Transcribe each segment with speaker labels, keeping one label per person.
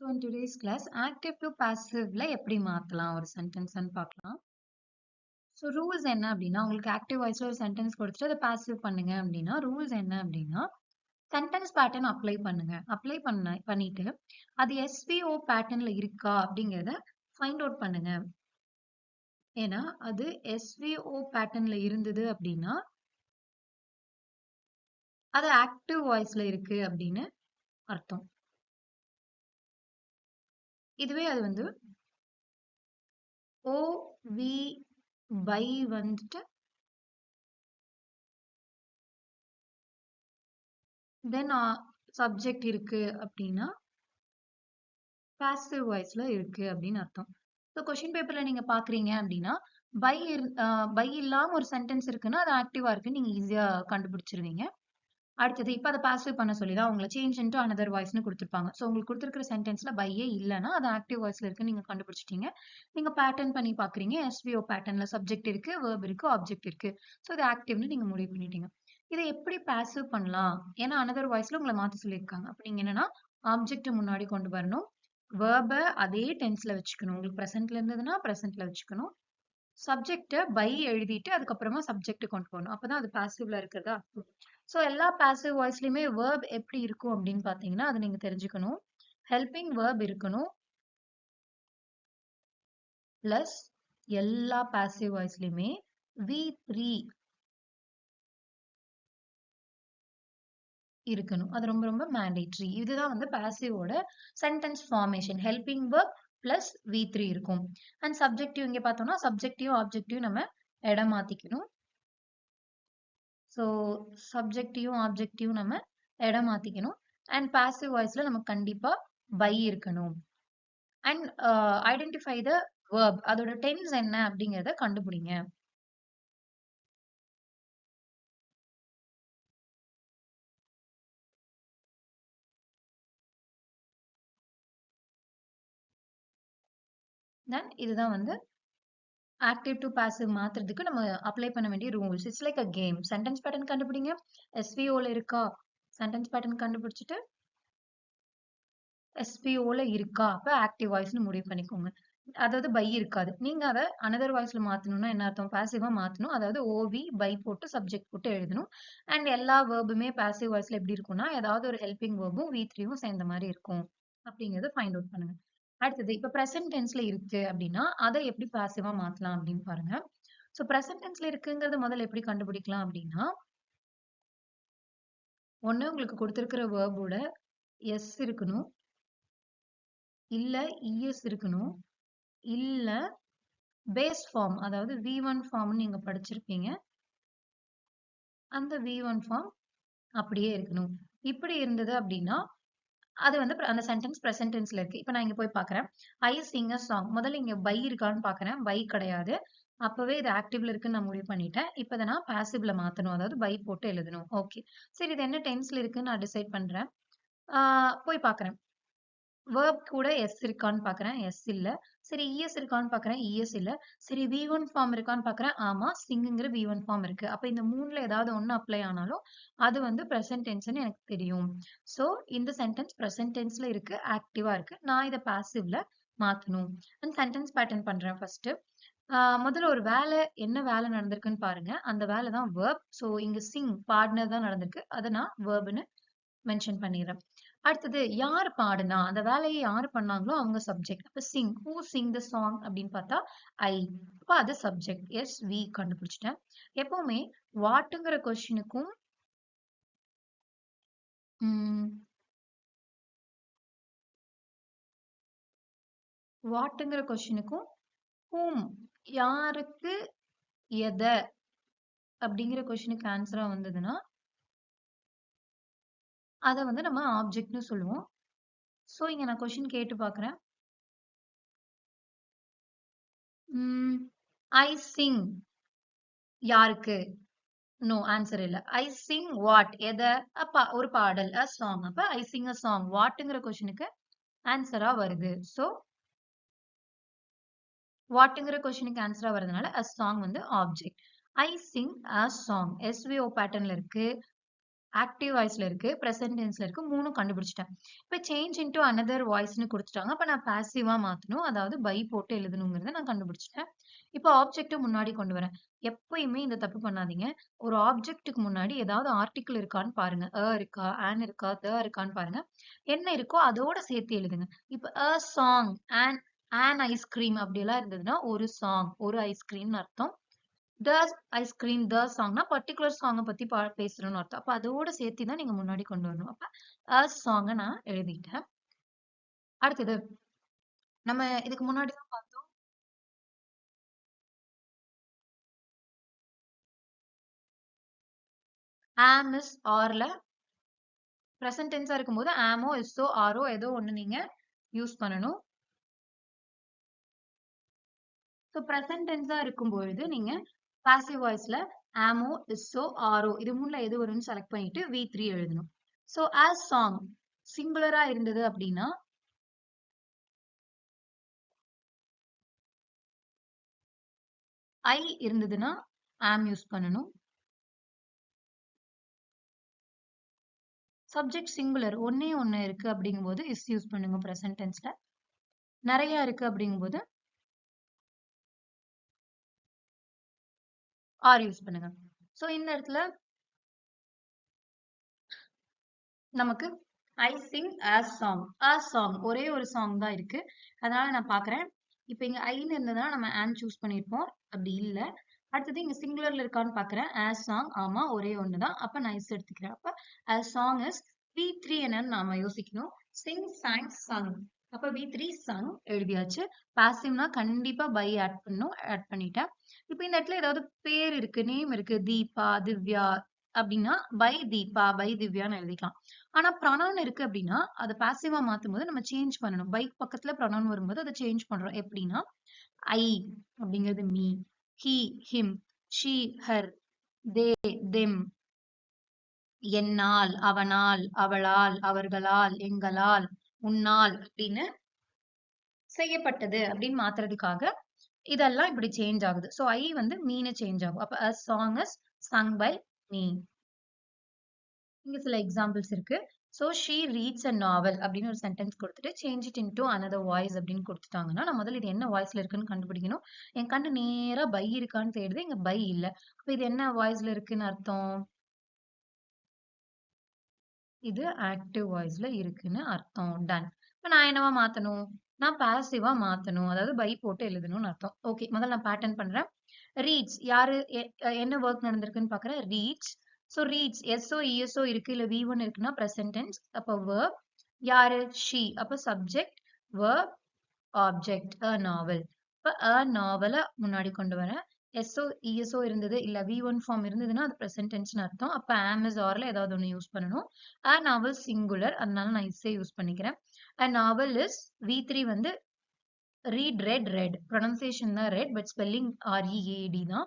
Speaker 1: So in today's class, active to passively எப்படி மாத்தலாம் ஒரு சென்டென்ஸ்னு பார்க்கலாம். ஸோ ரூல்ஸ் என்ன அப்படின்னா, உங்களுக்கு ஆக்டிவ் வாய்ஸ்ல ஒரு சென்டென்ஸ் கொடுத்துட்டு அதை பாசிவ் பண்ணுங்க அப்படின்னா, ரூல்ஸ் என்ன அப்படின்னா, சென்டென்ஸ் பேட்டர்ன் அப்ளை பண்ணுங்க. பண்ணிட்டு அது எஸ்விஓ பேட்டர்ன்ல இருக்கா அப்படிங்கிறத ஃபைண்ட் அவுட் பண்ணுங்க. ஏன்னா அது எஸ்விஓ பேட்டர்ன்ல இருந்தது அப்படின்னா, அது ஆக்டிவ் வாய்ஸ்ல இருக்கு அப்படின்னு அர்த்தம். இதுவே அது வந்து ஓவி பை வந்துட்டு தென் சப்ஜெக்ட் இருக்கு அப்படின்னா பாசிவ் வாய்ஸ்ல இருக்கு அப்படின்னு அர்த்தம். ஸோ கொஸ்டின் பேப்பர்ல நீங்க பாக்குறீங்க அப்படின்னா பை பை இல்லாம ஒரு சென்டென்ஸ் இருக்குன்னா அது ஆக்டிவா இருக்குன்னு நீங்க ஈஸியா கண்டுபிடிச்சிருவீங்க. அடுத்தது இப்ப அதை பாசிவ் பண்ண சொல்லி தான் உங்களை சேஞ்ச் இன்டு அனதர் வாய்ஸ்னு கொடுத்துருப்பாங்க. ஸோ உங்களுக்கு கொடுத்துருக்கிற சென்டென்ஸ்ல பையே இல்லைன்னா அது ஆக்டிவ் வாய்ஸ்ல இருக்குன்னு நீங்க கண்டுபிடிச்சிட்டீங்க. நீங்க பேட்டர்ன் பண்ணி பாக்குறீங்க, எஸ்விஓ பேட்டர்ன்ல சப்ஜெக்ட் இருக்கு, வேர்ப் இருக்கு, ஆப்ஜெக்ட் இருக்கு. ஸோ இது ஆக்டிவ்னு நீங்க முடிவு பண்ணிட்டீங்க. இதை எப்படி பாசிவ் பண்ணலாம்? ஏன்னா அனதர் வாய்ஸ்ல உங்களை மாத்த சொல்லியிருக்காங்க. அப்ப நீங்க என்னன்னா ஆப்ஜெக்ட் முன்னாடி கொண்டு வரணும், வேர்ப அதே டென்ஸ்ல வச்சுக்கணும். உங்களுக்கு பிரசன்ட்ல இருந்ததுன்னா பிரசன்ட்ல வச்சுக்கணும். சப்ஜெக்ட பை எழுதிட்டு அதுக்கப்புறமா சப்ஜெக்ட் கொண்டு போகணும். அப்பதான் அது பாசிவ்ல இருக்கிறதா. ஸோ எல்லா பாசிவ் வாய்ஸ்லயுமே வேர்ப் எப்படி இருக்கும் அப்படின்னு பாத்தீங்கன்னா அது நீங்க தெரிஞ்சுக்கணும். ஹெல்பிங் வேர்ப் இருக்கணும். பிளஸ் எல்லா பாசிவ் வாய்ஸ்லயுமே V3 இருக்கணும். அது ரொம்ப ரொம்ப மேண்டேட்ரி. இதுதான் வந்து பாசிவோட sentence formation. Helping verb plus V3 இருக்கும். அண்ட் சப்ஜெக்டிவ் இங்க பார்த்தோம்னா சப்ஜெக்டிவ் ஆப்ஜெக்டிவ் நம்ம இடம் மாத்திக்கணும். ஸோ சப்ஜெக்டிவும் ஆப்ஜெக்டிவ் நம்ம இடம் மாத்திக்கணும். அண்ட் பாசிவ் வாய்ஸ்ல நமக்கு கண்டிப்பா பை இருக்கணும். அண்ட் ஐடென்டிஃபை த வேர்ப், அதோட டென்ஸ் என்ன அப்படிங்கறத கண்டுபிடிங்க. தென் இதுதான் வந்து ஆக்டிவ் டு பாசிவ் மாத்துறதுக்கு நம்ம அப்ளை பண்ண வேண்டிய rules. It's like a game. Sentence pattern கண்டுபிடிங்க. எஸ்விஓல இருக்கா சென்டென்ஸ் பேட்டர்ன் கண்டுபிடிச்சிட்டு எஸ்பிஓல இருக்கா அப்ப ஆக்டிவ் வாய்ஸ்னு முடிவு பண்ணிக்கோங்க. அதாவது பை இருக்காது. நீங்க அதை அனதர் வாய்ஸ்ல மாத்தணும்னா என்ன அர்த்தம்? பாசிவா மாத்தணும். அதாவது ஓவி பை போட்டு சப்ஜெக்ட் போட்டு எழுதணும். அண்ட் எல்லா வேர்புமே பாசிவ் வாய்ஸ்ல எப்படி இருக்கும்னா ஏதாவது ஒரு ஹெல்பிங் வேர்பும் V3யும் சேர்ந்த மாதிரி இருக்கும் அப்படிங்கறத ஃபைண்ட் அவுட் பண்ணுங்க. அடுத்தது இப்ப பிரசன்ட் டென்ஸ்ல இருக்கு அப்படின்னா அதை எப்படி பாசிவா மாத்தலாம் அப்படின்னு பாருங்க. சோ பிரசன்ட் டென்ஸ்ல இருக்குங்கிறது முதல்ல எப்படி கண்டுபிடிக்கலாம் அப்படின்னா, ஒண்ணு உங்களுக்கு கொடுத்திருக்கிற வேர்போட எஸ் இருக்கணும், இல்ல இஎஸ் இருக்கணும், இல்ல பேஸ் ஃபார்ம் அதாவது V1 ஃபார்ம் நீங்க படிச்சிருப்பீங்க. அந்த V1 ஃபார்ம் அப்படியே இருக்கணும். இப்படி இருந்தது அப்படின்னா அது வந்து அந்த சென்டென்ஸ் பிரசன்ட் டென்ஸ்ல இருக்கு. இப்ப நான் இங்க போய் பாக்குறேன். ஐ சிங் அ சாங். முதல்ல இங்க பை இருக்கான்னு பாக்குறேன். பை கிடையாது. அப்பவே இது ஆக்டிவ்ல இருக்குன்னு நான் முடிவு பண்ணிட்டேன். இப்ப இதை நான் பாசிவ்ல மாத்தணும். அதாவது பை போட்டு எழுதணும். ஓகே. சரி இது என்ன டென்ஸ்ல இருக்குன்னு நான் டிசைட் பண்றேன். போய் பாக்குறேன். வேர்ப் கூட எஸ் இருக்கான்னு பாக்குறேன். எஸ் இல்ல. சரி இஎஸ் இருக்கான்னு பாக்குறேன். இஎஸ் இல்ல. சரி V1 ஃபார்ம் இருக்கான்னு பாக்குறேன். ஆமா சிங்குங்கிற V1 ஃபார்ம் இருக்கு. அப்ப இந்த மூணுல ஏதாவது ஒண்ணு அப்ளை ஆனாலும் அது வந்து பிரசன்ட் டென்ஸ்னு எனக்கு தெரியும். சோ இந்த சென்டென்ஸ் பிரசன்ட் டென்ஸ்ல இருக்கு, ஆக்டிவா இருக்கு. நான் இதை பாசிவ்ல மாத்தணும். அண்ட் சென்டென்ஸ் பேட்டர்ன் பண்றேன் ஃபர்ஸ்ட். முதல்ல ஒரு வேலை என்ன வேலை நடந்திருக்குன்னு பாருங்க. அந்த வேலை தான் வேர்ப். சோ இங்க சிங் பாடினது தான் நடந்திருக்கு. அதை நான் வேர்ப்னு மென்ஷன் பண்ணிடுறேன். அடுத்தது யார் பாடுனா அந்த வேலையை யார் பண்ணாங்களோ அவங்க சப்ஜெக்ட். அப்ப Singh who Singh the song அப்படின்னு பார்த்தா ஐ. அப்ப அது சப்ஜெக்ட். எஸ் வி கண்டுபிடிச்சிட்டேன். எப்பவுமே வாட்டுங்கிற கொஸ்டினுக்கும் வாட்டுங்கிற கொஸ்டினுக்கும் ஹூம் யாருக்கு எத அப்படிங்கிற கொஸ்டினுக்கு ஆன்சரா வந்ததுன்னா அதை வந்து நம்ம ஆப்ஜெக்ட்னு சொல்லுவோம். சோ இங்க நான் கொஸ்டின் கேட்டு பாக்குறேன். ஐ சிங் யாருக்கு? நோ ஆன்சர் இல்ல. ஐ சிங் வாட் எத? ஒரு பாடல் அ சாங். அப்ப ஐ சிங் அ சாங் வாட்ங்கிற கொஸ்டினுக்கு ஆன்சரா வருது. சோ வாட்ங்கிற கொஸ்டினுக்கு ஆன்சரா வரதுனால அ சாங் வந்து object. I sing a song SVO பேட்டர்ன்ல இருக்கு. ஆக்டிவ் வாய்ஸ்ல இருக்கு, பிரசன்ட் டென்ஸ்ல இருக்கு. 3ம் கண்டுபிடிச்சுட்டேன். இப்ப சேஞ்ச் இன்டூ அனதர் வாய்ஸ்ன்னு குடுத்துட்டாங்க. அப்ப நான் பாசிவா மாத்தணும். அதாவது பை போட்டு எழுதணுங்கிறத நான் கண்டுபிடிச்சுட்டேன். இப்ப ஆப்ஜெக்ட்ட முன்னாடி கொண்டு வரேன். எப்பயுமே இந்த தப்பு பண்ணாதீங்க. ஒரு ஆப்ஜெக்ட்டுக்கு முன்னாடி ஏதாவது ஆர்டிகிள் இருக்கான்னு பாருங்க. இருக்கா, இருக்கா, இருக்கான்னு பாருங்க. என்ன இருக்கோ அதோட சேர்த்து எழுதுங்க. இப்ப சாங், ஐஸ்கிரீம் அப்படியெல்லாம் இருந்ததுன்னா ஒரு சாங், ஒரு ஐஸ்கிரீம்னு அர்த்தம். த ஐஸ்கிரீம், த சாங்னா பர்ட்டிகுலர் சாங்க பத்தி பேசுறோம்னு அர்த்தம். அப்ப அதோட சேர்த்து தான் நீங்க முன்னாடி கொண்டு வரணும். அப்ப சாங்க நான் எழுதிட்டேன். அடுத்தது நம்ம இதுக்கு முன்னாடி தான் பார்த்தோம். ஆம், இஸ், ஆர்ல பிரசன்ட் டென்ஸா இருக்கும்போது ஆமோ, இஸ்ஸோ, ஆரோ ஏதோ ஒண்ணு நீங்க யூஸ் பண்ணணும். ஸோ பிரசன்ட் டென்ஸா இருக்கும்பொழுது நீங்க பாசிவ் வாய்ஸ்ல ஆமோ, இஸ்ஸோ, ஆரோ இது மூணுல எது வரும்னு செலக்ட் பண்ணிட்டு V3 எழுதணும். ஸோ ஆஸ் சாங் சிங்குலரா இருந்தது அப்படின்னா ஐ இருந்ததுன்னா ஆம் யூஸ் பண்ணணும். சப்ஜெக்ட் சிங்குலர் ஒண்ணே ஒண்ணு இருக்கு அப்படிங்கும்போது இஸ் யூஸ் பண்ணுங்க பிரசன்ட் டென்ஸ்ல. நிறைய இருக்கு அப்படிங்கும்போது ஆர் யூஸ் பண்ணுங்க. ஸோ இந்த இடத்துல நமக்கு ஐ சிங் ஆஸ் சாங், சாங் ஒரே ஒரு சாங் தான் இருக்கு. அதனால நான் பாக்குறேன். இப்ப இங்க ஐன்னு இருந்ததுன்னா நம்ம ஆன் சூஸ் பண்ணிருப்போம். அப்படி இல்ல. அடுத்தது இங்க சிங்குலர்ல இருக்கான்னு பாக்குறேன். ஆஸ் சாங் ஆமா ஒரே ஒண்ணுதான். அப்ப நான் இஸ் எடுத்துக்கிறேன். அப்ப ஆஸ் சாங் இஸ் V3 என்னன்னு நாம யோசிக்கணும். சிங், சாங், சங். அப்ப V3 சங் எழுதியாச்சு. பாசிவ்னா கண்டிப்பா பை ஆட் பண்ணணும். ஆட் பண்ணிட்டேன். இப்ப இந்த இடத்துல ஏதாவது பேர் இருக்கு, நேம் இருக்கு, தீபா, திவ்யா அப்படின்னா பை தீபா, பை திவ்யான்னு எழுதிக்கலாம். ஆனா ப்ரொனவுன் இருக்கு அப்படின்னா அதை பாசிவா மாத்தும்போது நம்ம சேஞ்ச் பண்ணணும். பைக் பக்கத்துல ப்ரொனவுன் வரும்போது அதை சேஞ்ச் பண்றோம். எப்படின்னா ஐ அப்படிங்கிறது me, he, him, she, her, they, them, என்னால், அவனால், அவளால், அவர்களால், எங்களால், உன்னால் அப்படின்னு செய்யப்பட்டது அப்படின்னு மாத்துறதுக்காக இதெல்லாம் இப்படி சேஞ்ச் ஆகுது. சோ ஐ வந்து மீனு சேஞ்ச் ஆகும். அப்ப a song is sung by me. இங்க சில எக்ஸாம்பிள்ஸ் இருக்கு. சோ ஷீ ரீட்ஸ் அ நாவல் அப்படின்னு ஒரு சென்டென்ஸ் கொடுத்துட்டு change it into another voice அப்படின்னு கொடுத்துட்டாங்கன்னா நான் முதல்ல இது என்ன வாய்ஸ்ல இருக்குன்னு கண்டுபிடிக்கணும். என் கண்ணு நேரா பை இருக்கான்னு தேடுது. இங்க பை இல்ல. அப்ப இது என்ன வாய்ஸ்ல இருக்குன்னு அர்த்தம்? இது ஆக்டிவ் வாய்ஸ்ல இருக்குன்னு அர்த்தம். டன். இப்ப நான் என்னவா மாத்தணும்? நான் பாசிவா மாத்தணும். அதாவது பை போட்டு எழுதணும்னு அர்த்தம். ஓகே. முதல்ல நான் பேட்டர்ன் பண்றேன். ரீட்ஸ் யாரு என்ன ஒர்க் நடந்திருக்குன்னு பாக்குறேன். ரீட்ஸ். சோ ரீட்ஸ் எஸ்ஓ இஎஸ்ஓ இருக்கு இல்ல V1 இருக்குன்னா பிரசன்ட் டென்ஸ். அப்ப verb யாரு ஷீ அப்ப சப்ஜெக்ட் verb ஆப்ஜெக்ட் அ நாவல். இப்ப அ நாவல முன்னாடி கொண்டு வரேன். எஸ்ஓ இஎஸ்ஓ இருந்தது இல்ல V1 ஃபார்ம் இருந்ததுன்னா அது பிரசன்ட் டென்ஸ்னு அர்த்தம். அப்ப ஆம் இஸ் ஆர்ல ஏதாவது ஒண்ணு யூஸ் பண்ணணும். அ நாவல் சிங்குலர் அதனால நான் இஸ்ஸே யூஸ் பண்ணிக்கிறேன். அ நாவல் இஸ் V3 வந்து read, read. Pronunciation தான் read, but spelling READ தான்.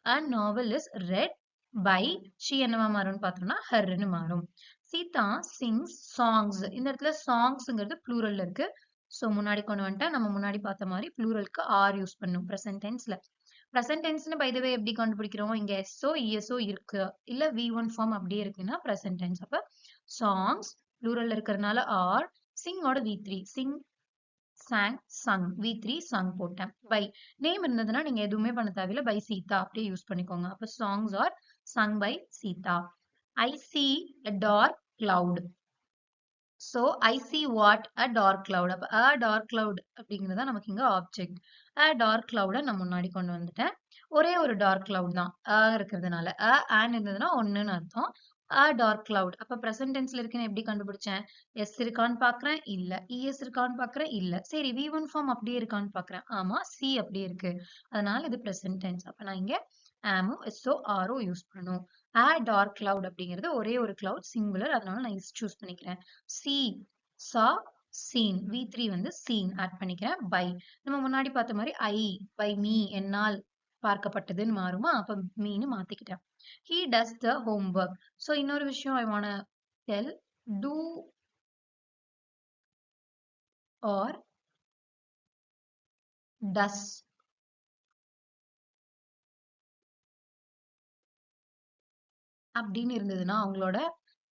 Speaker 1: A novel is read by she என்னவா மாறும்னு பார்த்தோம்னா herன்னு மாறும். Sita sings songs. இந்த இடத்துல songsங்கிறது ப்ளூரல்ல இருக்கு. சோ முன்னாடி கொண்டு வந்துட்டேன். நம்ம முன்னாடி பார்த்த மாதிரி ப்ளூரலுக்கு ஆர் யூஸ் பண்ணும் பிரசன்ட் டென்ஸ்ல. பிரசன்ட் டென்ஸ்னு பை த வே எப்படி கண்டுபிடிக்கிறோம்? இங்க எஸ்ஓ இஎஸ்ஓ இருக்கு. இல்ல V1 ஃபார்ம் அப்படியே இருக்குன்னா பிரசன்ட் டென்ஸ். அப்ப சாங்ஸ் ப்ளூரல்ல இருக்கிறதுனால R, சிங்கோட V3 Singh sang, sung. V3 sung போட்டேன். பை நேம் இருந்ததுன்னா நீங்க எதுவுமே பண்ண தேவையில்ல. பை சீதா அப்படியே யூஸ் பண்ணிக்கோங்க. அப்ப songs are sung by Sita. I see a dark cloud. So I see what? A dark cloud. அப்ப a dark cloud அப்படிங்கிறது தான் நமக்கு இங்க ஆப்ஜெக்ட். A dark cloud நான் முன்னாடி கொண்டு வந்துட்டேன். ஒரே ஒரு டார்க் கிளவுட் தான் இருக்கிறதுனால ஆன் இருந்ததுன்னா ஒண்ணுன்னு அர்த்தம். டார்க் கிளவுட் அப்ப பிரசன்ட் டென்ஸ்ல இருக்குன்னு எப்படி கண்டுபிடிச்சேன்? எஸ் இருக்கான்னு பாக்குறேன் இல்ல. இஎஸ் இருக்கான்னு பாக்குறேன் இல்ல. சரி V1 ஃபார்ம் அப்படியே இருக்கான்னு பாக்குறேன். ஆமா சி அப்படியே இருக்கு. அதனால இது பிரசன்ட் டென்ஸ். அப்ப நான் இங்க ஆமோ எஸ்ஓ ஆரோ யூஸ் பண்ணணும். டார்க் கிளவுட் அப்படிங்கிறது ஒரே ஒரு கிளவுட் சிங்குலர் அதனால நான் இஸ் சூஸ் பண்ணிக்கிறேன். சி சா சீன் V3 வந்து சீன் ஆட் பண்ணிக்கிறேன். பை நம்ம முன்னாடி பார்த்த மாதிரி பை மீ என்னால் பார்க்கப்பட்டதுன்னு மாறுமா? அப்ப மீன்னு மாத்திக்கிட்டேன். He does the homework. So இன்னொரு விஷயம் I wanna tell. Do or does அப்படின்னு இருந்ததுன்னா அவங்களோட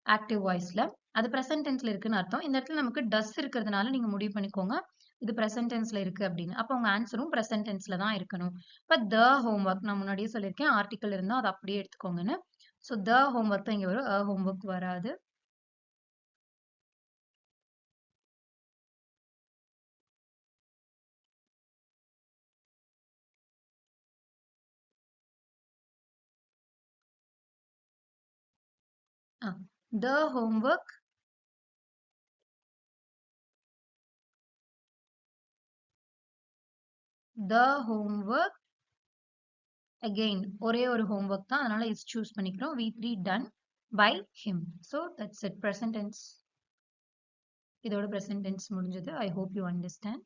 Speaker 1: ஆக்டிவ் வாய்ஸ்ல. அது பிரசன்ட் டென்ஸ்ல இருக்குன்னு அர்த்தம். இந்த இடத்துல நமக்கு டஸ் இருக்கிறதுனால நீங்க முடிவு பண்ணிக்கோங்க. இது பிரசன்ட் டென்ஸ்ல இருக்கு அப்படின்னு. அப்ப உங்க ஆன்சரும் பிரசன்ட் டென்ஸ்ல தான் இருக்கணும். இப்ப த ஹோம்வொர்க் நான் முன்னாடியே சொல்லியிருக்கேன். ஆர்டிகல் இருந்தா அத அப்படியே எடுத்துக்கோங்கன்னு. சோ த ஹோம்வொர்க் தான் இங்க வரும். ஹோம்வொர்க் வராது. த ஹோம்வொர்க் த ஹோம்வொர்க் அகெயின் ஒரே ஒரு ஹோம்வொர்க் தான். அதனால இஸ் சூஸ் பண்ணிக்கிறோம். V3 done by him. So that's it. Present tense. இதோட present tense முடிஞ்சது. I hope you understand.